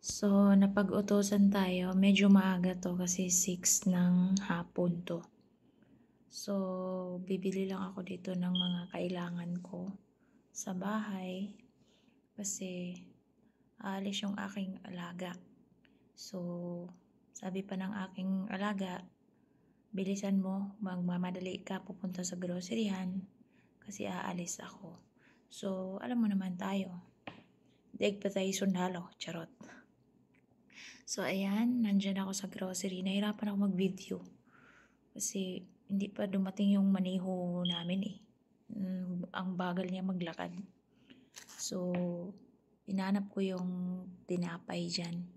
So, napag-utusan tayo. Medyo maaga to kasi 6 ng hapon to. So, bibili lang ako dito ng mga kailangan ko sa bahay kasi aalis yung aking alaga. So, sabi pa ng aking alaga, bilisan mo, magmamadali ka pupunta sa groceryhan kasi aalis ako. So, alam mo naman tayo, daig pa tayo sundalo, charot. So, ayan, nandyan ako sa grocery. Nahirapan ako mag-video kasi hindi pa dumating yung maniho namin eh. Ang bagal niya maglakad. So, inanap ko yung tinapay dyan.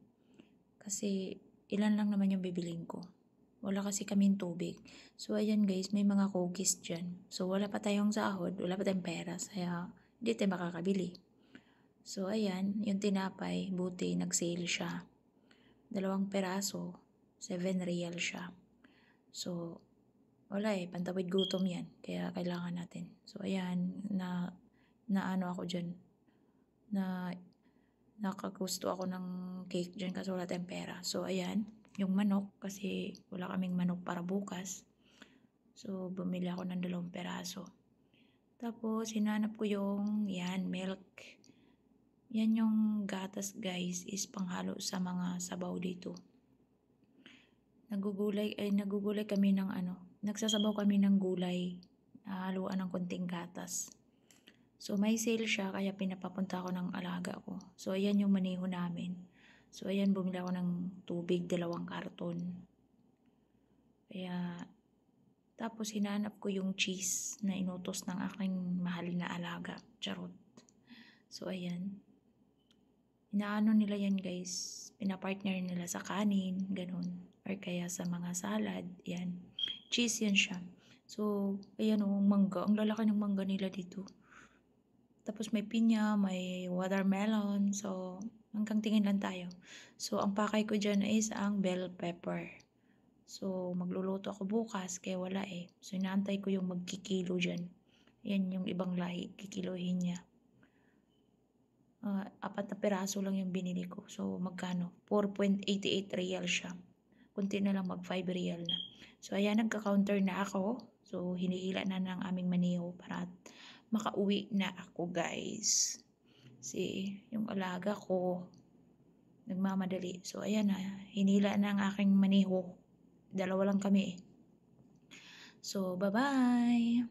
Kasi, ilan lang naman yung bibiling ko. Wala kasi kaming tubig. So, ayan guys, may mga cookies dyan. So, wala pa tayong sahod, wala pa tayong pera. Kaya, hindi tayo makakabili. So, ayan, yung tinapay, buti, nag-sale siya. 2 peraso, 7 real siya. So, wala eh, pantawid gutom yan. Kaya kailangan natin. So, ayan, na ano ako dyan. Nakagusto ako ng cake dyan kasi wala tayong pera. So, ayan, yung manok kasi wala kaming manok para bukas. So, bumili ako ng 2 peraso. Tapos, hinanap ko yung, yan, milk. Yan yung gatas guys, is panghalo sa mga sabaw dito. Nagugulay kami ng nagsasabaw kami ng gulay, haluan ng konting gatas. So may sale siya kaya pinapapunta ko ng alaga ko. So ayan yung maneho namin. So ayan, bumili ako ng tubig, 2 karton. Kaya tapos hinanap ko yung cheese na inutos ng aking mahal na alaga. Charot. So ayan. Inaano nila yan guys, pinapartner nila sa kanin, ganun, or kaya sa mga salad, yan. Cheese yan siya. So, ayan o, mangga. Ang lalaki ng mangga nila dito. Tapos may pinya, may watermelon. So, hanggang tingin lang tayo. So, ang pakay ko dyan is ang bell pepper. So, magluluto ako bukas, kaya wala eh. So, inaantay ko yung magkikilo dyan. Yan yung ibang lahi, kikilohin niya. 4 na peraso lang yung binili ko. So, magkano? 4.88 real siya. Kunti na lang, mag 5 real na. So, ayan, nagka-counter na ako. So, hinihila na ng aming maniho para makauwi na ako, guys. Kasi, yung alaga ko, nagmamadali. So, ayan na. Hinila na ang aking maniho. 2 lang kami eh. So, bye-bye!